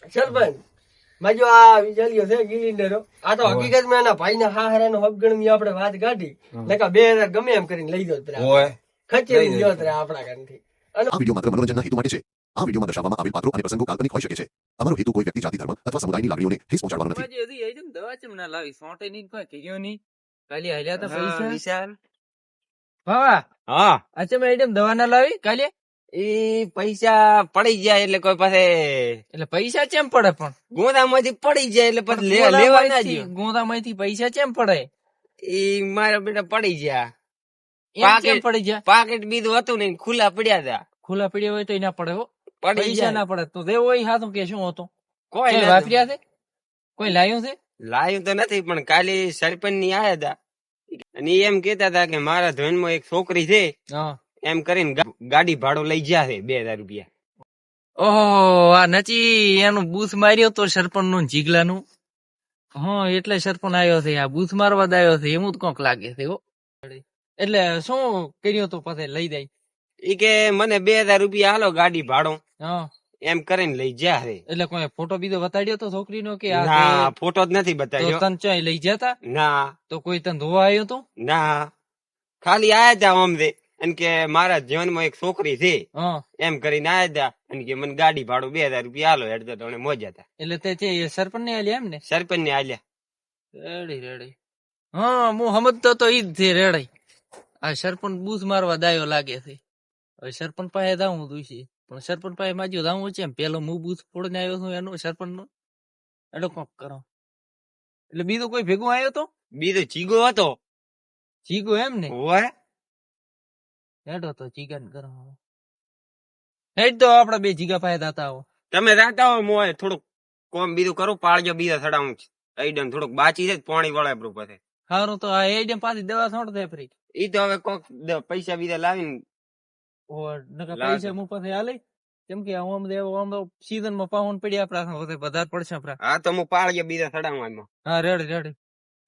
સરપંચ માજો આ વિચાર્યો છે ગિલિન્ડરો આ તો હકીકતમાં એના ભાઈના હાહરાનો અપગણની આપણે વાત કાઢી નકા 2000 ગમે એમ કરીને લઈ જાવ ખચેરી ગયો આપણા ઘરથી. આ વિડીયો માત્ર મનોરંજનના હેતુ માટે છે. આ વિડીયોમાં દર્શાવવામાં આવેલ પાત્રો અને પ્રસંગો કાલ્પનિક હોઈ શકે છે. અમારો હેતુ કોઈ વ્યક્તિ, જાતિ, ધર્મ અથવા સમુદાયની લાગણીઓને ઠેસ પહોંચાડવાનો નથી. દવા ચમ ના લાવી સોટે ની કોઈ કીયો ની કાલે આલ્યા તો પૈસા વિશાલ વાહ હા અચ્છા મેડમ દવા ના લાવી કાલે એ પૈસા પડી જાય એટલે કોઈ પાસે એટલે પૈસા ચેમ પડે પણ ગોદામાંથી પડી જાય એટલે પછી લેવા ના જ્યો. ગોદામાંથી પૈસા ચેમ પડે એ મારા બેટા પડી ગયા. એમ કેમ પડી જાય પાકેટ બીજું હતું ને ખુલ્લા પડ્યા હતા. ખુલ્લા પડ્યા હોય તો ના પડે હો પડી પૈસા જાય ના પડે તો દેવો હોય હાથું કે શું હતું કોઈ કોઈ નથી. વાપર્યા છે કોઈ લાયું છે લાયું તો નથી પણ કાલે સરપંચ ની આયા હતા અને ઈ એમ કેતા હતા કે મારા ધોનમાં એક છોકરી છે હા એમ કરીને ગાડી ભાડો લઈ ગયા છે 2000 રૂપિયા. ઓહો આ નચી એનું બૂથ માર્યો તો સરપંચ નું જીગલાનું હા એટલે સરપંચ આવ્યો છે આ બૂથ મારવા જ આવ્યો છે એવું જ કોક લાગે છે હો એટલે શું કર્યું તો પછી લઈ જાય ઈ કે મને 2000 રૂપિયા હાલો ગાડી ભાડો હા એમ કરીને લઈ ગયા છે. એટલે કોઈ ફોટો બીજો બતાડ્યો તો છોકરીનો કે આ ના ફોટો જ નથી તો બતાવ્યો. તને ચોય લઈ જતા ના તો કોઈ તને ધોવા આવ્યો તો ના ખાલી આયા હતા આમ દે અને કે મારા જીવનમાં એક છોકરી છે હા એમ કરીને આયા હતા અને કે મને ગાડી ભાડો 2000 રૂપિયા હાલો હેડતો તો મોજા હતા. એટલે તે છે સરપંચ ને આલ્યા એમ ને સરપંચ ને આલ્યા. રેડી રેડી હા હું સમજતો તો ઈ જ છે રેડી આ સરપંચ બૂથ મારવા દાયો લાગે છે હવે સરપંચ પાસે જાવું દુસી પણ સરપંચ પાસે માજ્યો જાવું છે એમ પેલો હું બૂથ ફોડીને આવ્યો છું એનું સરપંચ નું એટલે કોક કરો એટલે બીજું કોઈ ભેગું આવ્યો તો બીજો ચીગો હતો જીગો એમ ને હોય હેડો તો જીગા કરો હેડ તો આપડે બે જીગા પાસે દાતા આવો તમે રાતા હો મોય થોડુંક કોમ બીજું કરું પાળજો બીજા થડાવું આઈડન થોડુંક બાચી છે પાણી વળે આપણું પાસે. સારું તો આ એડિયમ પાછી દવા છોડ દે ફરી ઈ તો હવે કોક પૈસા બીજા લાવીને નકા પૈસા હું પાસે હાલે કેમ કે આમ સીઝન માં પાઉન પડ્યા આપડા વધારે પડશે આપડા હા તો હું પાળજો બીજા થડાવું આમાં. હા રેડી રેડી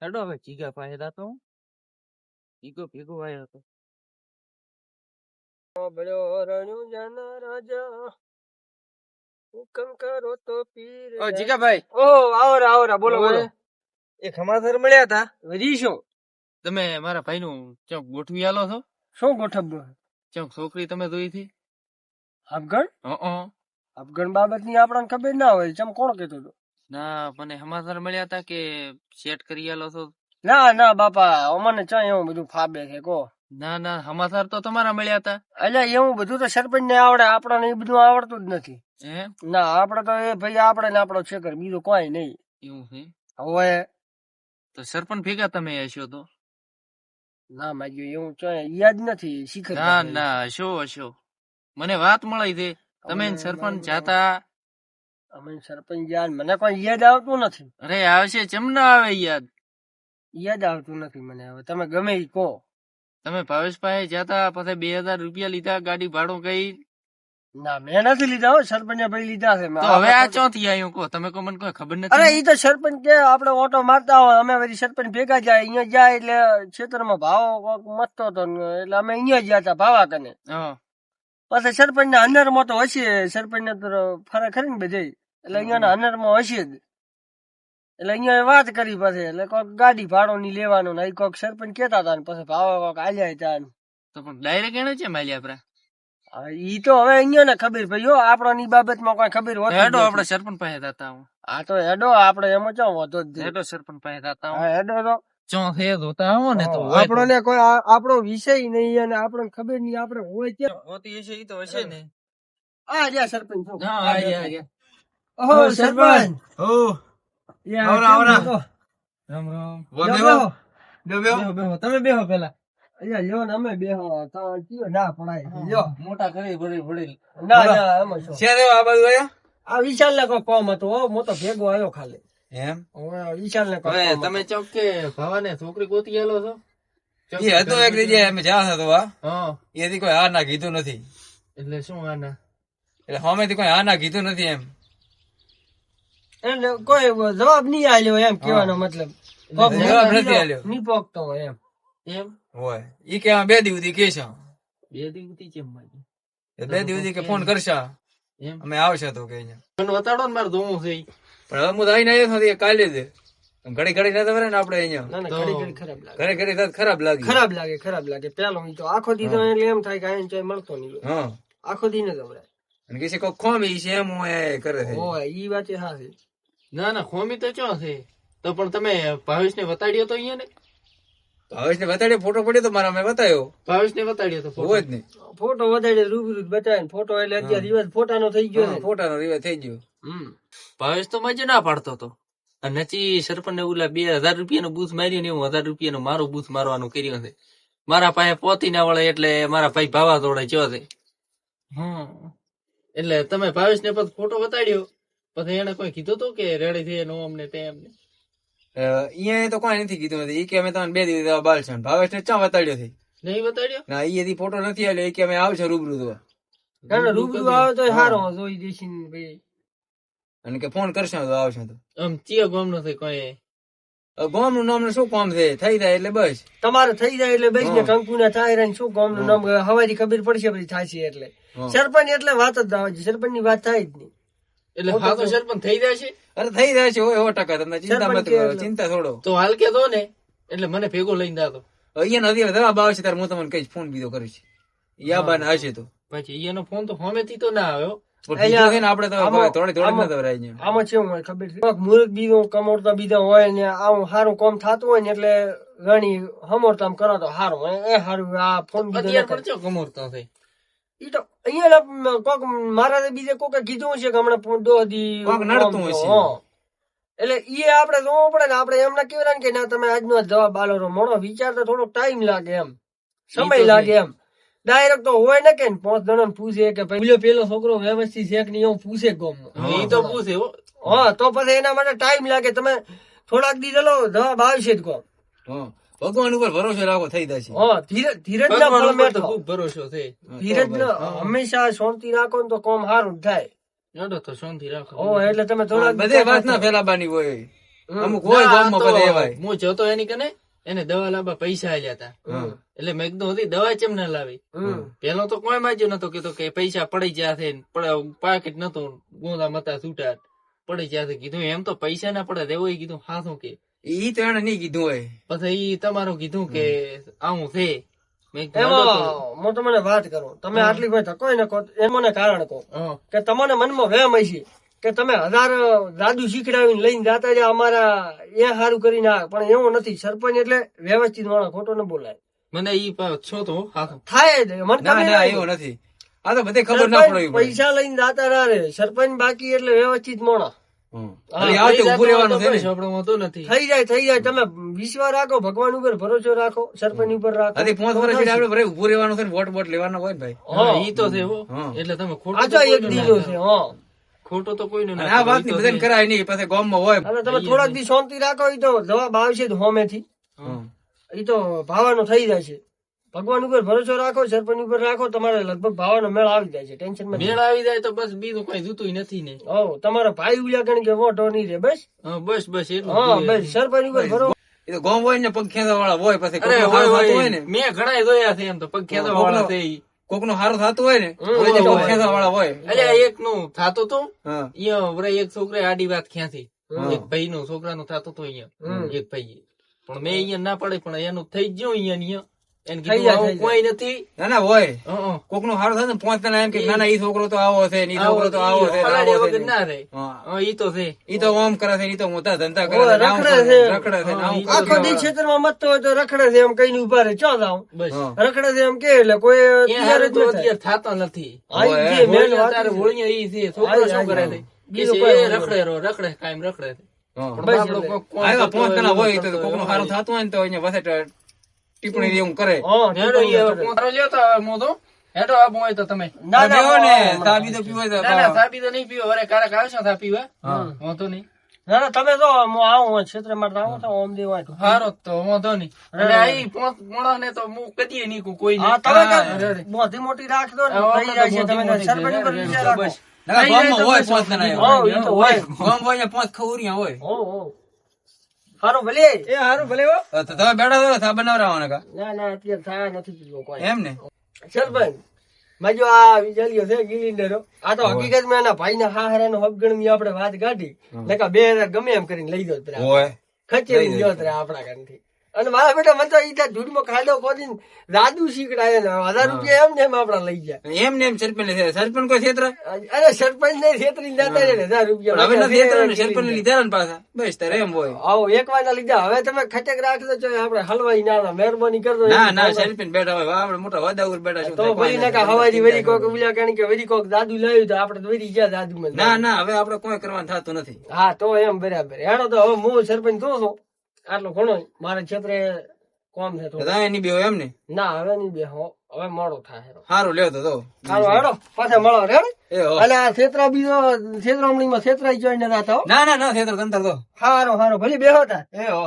હેડો હવે જીગા પાસે દાતો હું જીગો ભેગો આવ્યો હતો હુકમ કરો તો પીર ઓ જીગાભાઈ ઓ આવરા આવરા બોલો બોલો. એક હમાસર મળ્યા હતા વરી શું તમે મારા ભાઈ નું ચોક ગોઠવી આલો છો શું ગોઠવવું ચોક છોકરી તમે જોઈ હતી અફઘણ હં. અફઘણ બાબત ની આપણને ખબર ના હોય ચમ કોણ કેતો હતો ના મને હમાસર મળ્યા હતા કે સેટ કરી આલો છો ના ના બાપા અમને ચા એવું બધું ફાબે છે કો ના ના હમાસર તો તમારા મળ્યા હતા એટલે એવું બધું તો સરપંચ ને આવડે આપણને એ બધું આવડતું જ નથી. એમ ના આપડે તો એ ભાઈ આપડે ને આપણો છેકર બીજું કોઈ નહીં. એવું છે હવે તો સરપંચ ભેગા તમે હશો તો ના માગ્યું એવું ચોય યાદ નથી શીખર ના ના હશો હશો મને વાત મળી છે તમે ને સરપંચ જાતા અમે સરપંચ યાદ મને કોઈ યાદ આવતું નથી. અરે આવશે ચમ ના આવે યાદ યાદ આવતું નથી મને. હવે તમે ગમે ઈ કહો. તમે ભાવેશભાઈ જાતા પછી 2000 રૂપિયા લીધા ગાડી ભાડું કઈ ના મેં નથી લીધા હો સરપંચે ભાઈ લીધા છે. તો હવે આ ચોથી આવ્યું કહો તમે કહો મને કોઈ ખબર અરે નથી ઈ તો સરપંચ કે આપડે ઓટો મારતા હોય અમે વળી સરપંચ ભેગા જાય અહીંયા જાય એટલે ખેતરમાં ભાવ કોક મથતો હતો ને એટલે અમે અહીંયા ગયા હતા ભાવા કને. હા પછી સરપંચ ના હનર માં તો હશે સરપંચ ને તો ફરે ખરી ને બધે એટલે અહીંયા હનર માં હશે જ એટલે અહીંયા વાત કરી પછી એટલે કોઈક ગાડી ભાડો ની લેવાનું ને કોઈક સરપંચ કેતા હતા ને પછી ભાવ કોઈક આલ્યા હતા ને. તો પણ ડાયરેક્ટ એને છે માલ્યા આપડા હવે ઈ તો હવે અહીંયા ને ખબર ભાઈ હો આપડે ની બાબત માં કોઈ ખબર હોતી હેડો જ આપડે નથી. સરપંચ પાસે દાતા હું હા તો હેડો આપડે એમાં ચો વાંધો જ નહીં. હેડો સરપંચ પાસે દાતા હું હા હેડો તો ચોથે ધોતા આવો ને તો હોય આપણો ને કોઈ આપણો વિષય નહીં અને આપણને ખબર નહીં આપણે હોય ત્યાં હોતી હશે ઈ તો હશે ને આ જ્યાં સરપંચ છો. હા આ ગયા ઓહો સરપંચ ઓ યા, આવરા, આવરા. કેમ છો? રામ રામ બેહો. બેહો તમે બેહો પેલા અહીંયા લ્યો ને અમે બેહો તો કયો ના પડાય લ્યો. મોટા કરી ભરી ના ના એમાં શું. શેરે આ બાજુ આયા આ વિશાલ ને કોઈ કોમ હતો હો, હું તો ભેગો આવ્યો ખાલી. એમ હવે વિશાલ ને કોઈ હવે કોમ તમે ચોક કે ભાવાને છોકરી ગોતી આલો છો ચોક એ હતું એક રીતે એમ જ્યાં હતો આ હા એથી કોઈ હા ના કીધું નથી એટલે શું આના એટલે સામેથી કોઈ હા ના કીધું નથી એમ એટલે કોઈ જવાબ નહીં આલ્યો એમ કહેવાનો મતલબ કોક જવાબ નથી આલ્યો. નહીં પોકતો હોય એમ. એમ હોય ઈ કે 2 દિવસથી કે છે બે દિવસથી કેમ મારી 2 દિવસથી કે ફોન કરશે એમ અમે આવશે તો કે અહીંયા મને બતાડો ને મારે ધોવું છે ઈ. પણ હવે હું તો આઈને આવ્યો નથી કાલે જ ઘડી ઘડી નતા વરે ને આપડે અહીંયા ના ના તો- ઘડી ઘડી ખરાબ લાગે ઘરે ઘડી તો ખરાબ લાગી ખરાબ લાગે પેલો ઈ તો આખો દી તો એટલે એમ થાય કે આઈને ચાય મળતો નહીં હા આખો દી ને ગભરાય અને કે કોઈ ખોમી છે એમ હું એ કરે છે હોય ઈ વાત હા છે ના ના ખોમી તો ચો છે તો પણ તમે ભાવેશ ને બતાડ્યો તો અહીંયા ને ભાવેશ ને બતાડ્યો ફોટો પડ્યો તો મારા મેં બતાવ્યો ભાવેશ ને બતાડ્યો તો હોય જ નહીં ફોટો વધારે રૂબરૂ જ બતાવે ને ફોટો એટલે અત્યારે દિવસ ફોટાનો થઈ ગયો ને ફોટાનો રિવાજ થઈ ગયો ભાવેશ તો મજે ના પાડતો હતો અને નચી સરપંચ ને ઓલા 2000 રૂપિયાનું બૂથ માર્યું ને એવું 1000 રૂપિયાનું મારું બૂથ મારવાનું કર્યું છે મારા પાસે પોતી ના વળે એટલે મારા ભાઈ ભાવા દોડે ચો છે એટલે તમે ભાવેશ ને પછી ફોટો બતાડ્યો પછી એને કોઈ કીધું હતું કે રેડી થઈ નો અમને તેમ ને અહીંયા તો કોઈ નથી કીધું નથી ઈ કે અમે તમને 2 દિવસ બાલ છે ભાવેશ ને ચા બતાડ્યો છે નહીં બતાડ્યો ના ઈ ફોટો નથી આલ્યો ઈ કે અમે આવશે રૂબરૂ તો કારણ કે રૂબરૂ આવે તો સારો જોઈ દેશી ભાઈ અને કે ફોન કરશે તો આવશે તો આમ ચિયા ગોમ નથી કોઈ ગામ નું નામ શું કામ છે થઈ જાય એટલે બસ તમારે થઈ જાય એટલે બેસ ને કંકુ ના થાય ને શું ગામ નું નામ હવારી ખબર પડશે પછી થાશે એટલે સરપંચ એટલે વાત જ ના હોય સરપંચ ની વાત થાય જ નહીં એટલે હા તો સરપંચ થઈ જાય છે અરે થઈ જાય છે હોય 100% તમને ચિંતા મત કરો સરપંચ ચિંતા છોડો તો હાલ કે દો ને એટલે મને ભેગો લઈને દાદો અહીંયા નથી જવાબ આવશે ત્યારે હું તમને કહીશ ફોન બીજો કરીશ યાબાને હશે તો પછી એનો ફોન તો હોમેથી તો ના આવ્યો પણ બીજો છે ને આપણે તો આમાં- થોડી થોડી આમાં- નતો વરાય અહીંયા આમાં કેવું હોય ખબર છે કોઈક મૂર્ખ બીજો કમોડતા બીજા હોય ને આવું સારું કામ થતું હોય ને એટલે ઘણી હમોરતામ કરો તો સારું એ સારું આ ફોન બીજો અત્યારે ન કરે. પણ ચો કમોરતા થઈ ઈ તો અહીંયા કોક મારા બીજે કોકે કીધું છે કે હમણાં દોહદી કોક નડતું હશે. એટલે ઈ આપણે જોવું પડે ને આપણે એમને કેવડા ને કે ના તમે આજનો જ જવાબ આલો છો. મોણો વિચાર તો થોડોક ટાઈમ લાગે એમ સમય લાગે એમ ડાયરેક્ટ તો હોય ને કે 5 જણા પૂછે કે ભાઈ પેલો છોકરો વ્યવસ્થિત છે કે નહીં એવું પૂછે ગામમાં એ તો પૂછે હો હા તો પછી એના માટે ટાઈમ લાગે તમે થોડાક દી ચલો જવાબ આવશે જ કોમ હા ભગવાન ઉપર ભરોસો રાખો થઈ જશે હા ધીરજ ના ભગવાન ફળ ઉપર તો મેઠો ખૂબ ભરોસો છે ધીરજ હંમેશા શાંતિ રાખો ને તો કોમ સારું જ થાય નડો તો શાંતિ રાખો ઓ એટલે તમે થોડાક બધે વાત ના ફેલાવાની હોય અમુક હોય ના, ગામમાં આ તો બધે એવાય હું જોતો એની કને એને દવા લાવવા પૈસા આલ્યા હતા એટલે મેં કીધું હતી દવા કેમ ના લાવી પેલો તો કોઈ માજ્યો નતો કીધો કે પૈસા પડી ગયા છે પાકેટ નતું ગોંદા મતા છૂટા પડી ગયા છે કીધું એમ તો પૈસા ના પડે એવું કીધું હાથું કે ઈ તો એને નહીં કીધું હોય પછી ઈ તમારું કીધું કે આવું છે મેં કીધું નડો તો. એમાં હું તમને વાત કરું તમે આટલી કોઈ ધક્કો ન કહો એ મને કારણ કહો હં. કે તમને મનમાં વહેમ હશે કે તમે 1000 જાદુ શીખડાવીને લઈને જાતા રહ્યા અમારા એ સારું કરીને આ પણ એવું નથી સરપંચ એટલે વ્યવસ્થિત માણસ ખોટો ન બોલાય મને ઈ છો તો હાથું થાય જ મને ના ખબર ના નથી. એવું નથી આ તો બધે ખબર ના સરપંચ પડવી પડે પૈસા લઈને જાતા રહ્યા રે સરપંચ બાકી એટલે વ્યવસ્થિત માણસ ખાલી આ તો ઉભું રહેવાનું છે ને આપણું હોતું નથી થઈ જાય તમે વિશ્વાસ રાખો ભગવાન ઉપર ભરોસો રાખો સરપંચ ઉપર રાખો હજી 5 વર્ષ આપણે ભરે ઉભું રહેવાનું છે ને વોટ બોટ લેવાનો હોય ને ભાઈ હા ઈ તો છે હો હા. એટલે તમે આ ખોટું તો તો એક કોઈનું દીનો ના છે કરો. હા ખોટું તો કોઈનું અને ના આ કરો. વાત ઈ ની તો બધાને છે. કરાય નહીં પછી ગામમાં હોય અને તમે થોડાક દી શાંતિ રાખો એ તો જવાબ આવશે જ હોમેથી એ તો ભાવાનો થઈ જાય છે ભગવાન ઉપર ભરોસો રાખો સરપંચ ઉપર રાખો તમારે લગભગ ભાવાનો મેળ આવી જાય છે ટેન્શન માં મેળ આવી જાય તો બસ બીજું કઈ જોતું નથી ને તમારો ભાઈ ઉલ્યા ગણ કે વોટો નહીં રે બસ હા, બસ બસ એટલું હા જોઈએ. બસ સરપંચ ઉપર ભરોસો એ તો ગામ હોય ને પગ ખેંચવા વાળા હોય પછી અરે કોકનું હોય, હારું થતું હોય. હોય ને મેં ઘણા જોયા છે એમ તો પગ ખેંચવા વાળા છે ઈ. કોકનું હારું થતું હોય ને તો હોય, એને પગ હોય. ખેંચવા વાળા હોય અલ્યા એક નું થાતું તું હા અહીંયા વરે એક છોકરા આડી વાત ક્યાંથી એક ભાઈ નું છોકરા નું થાતું હતું અહીંયા એક ભાઈ પણ મેં અહીંયા ના પડે પણ એનું થઈ જ ગયું અહીંયા એને થઈ કીધું જાય, આવું થઈ કોઈ નથી ના ના હોય હં. કોકનું હારું થાય ને 5 જણા એમ કે ના ના ઈ છોકરો તો આવો છે ને ઈ આવો છોકરો તો આવો છે ને પલાળી આવો વગર છે ના રહે હા. હા, ઈ તો છે ઈ તો ઓમ કરે છે ઈ તો મોટા ધંધા કરે ઓય, છે આમ રખડે કરે છે. છે, રખડે છે ને આમ કરે આખો છે. દી ક્ષેત્રમાં મતતો હોય તો રખડે છે એમ કઈ ઉભા રહે ચો જાવ બસ હા. રખડે છે એમ કે એટલે કોઈ એ તૈયાર હારું જ તો ન થાય. અત્યારે થાતા નથી આ ઈ જે મેન હોળીઓ વાત તારે છે. હોળીઓ ઈ છે છોકરો આઈ, શું આઈ, કરે આઈ. છે કે બીજું છે, કોઈ એ વાંધો રખડે રખડે કાયમ રખડે છે હા. પણ બસ બાપડો એટલે. કોક કોણ આવ્યા કરતો 5 જણા હોય એવું તો કરતો કોકનું હોય. હારું થતું હોય ને તો અહીંયા પાસે ટિપ્પણી એવું કરે હા, હેડો ઈ હવે રખડે. કોતરો લ્યો તો હવે મોઢો. હેડો આબુ હોય તો તમે ના ના બેહો ને ના, ચા બીજો પીવો હોય તો ના ના સાબી તો નહીં પીવો વરે કારક આવશો થા પીવા હા. વાંધો નહીં ના તમે જો હું આવું ક્ષેત્રમાં આવું તો ઓમ દેવાય તો હારો તો વાંધો નહીં અને આઈ મોણા ને તો હું કદીએ નહીં કોઈ હા તમે કાંઈક મોટી મોટી રાખ દો ને થઈ જાય છે તમે કાંઈ સરપંચ ઉપર વિચાર રાખો ના, ગામમાં હોય 5 જણા એવા. હા, ઈ તો હોય. ગામમાં હોય ને 5 ખવરિયા હોય સારું ભલે એ હારું ભલે હો. તો તમે બેઠા છો ચા બનાવરાવાના કા ના ના અત્યારે થાય નથી પીવો કોઈ એમ ને સરપંચ માજો આ વિચાર્યો છે ગિલિન્ડરો આ તો હકીકતમાં એના ભાઈના હાહરાનો હબગણની આપણે વાત કાઢી નકા 2000 ગમે એમ કરીને લઈ દો ઓય ખચેરી ગયો આપણા કાનથી અને મારા બેટા મને તો ઈ ત્યાં ધૂળમાં ખાડો ખોદીને જાદુ શીખડાય ને 1000 રૂપિયા એમ ને એમ આપડા લઈ જાય એમ ને એમ સરપંચ ને સરપંચ કોઈ ક્ષેત્ર અરે સરપંચ ને છેતરી જતા રહે ને 1000 રૂપિયા હવે નથી ક્ષેત્ર ને સરપંચ ને લીધા ને પાછા બસ તારે એમ હોય આવો એક વાર ના લીધા હવે તમે ખટક રાખજો જો આપડે હલવાઈ ના મહેરબાની કરજો ના ના સરપંચ બેઠા હોય આપડે મોટા વાદાઉર બેઠા શું તો થાય? ભરી નકા હવારી વરી કોક ઉલ્યા કાણી કે વરી કોક દાદુ લાવ્યું તો આપડે તો વરી ગયા દાદુ માં ના ના હવે આપડે કોઈ કરવાનું થતું નથી હા તો એમ બરાબર હેડો તો હવે હું સરપંચ તો છું આટલો ઘણો મારા ક્ષેત્રે કોમ છે તો બધા એની બે હોય એમ ને ના હવે નહીં બે હવે મોડો થાય સારું લ્યો તો હાલો હેડો પાછા મળો રેડ એ હો. એટલે આ છેતરા બીજો છેતરામણીમાં છેતરાઈ જોઈને ના થાવ ના ના ના ક્ષેત્ર તંતર તો હારો હારો ભલે બેહો તા એ હો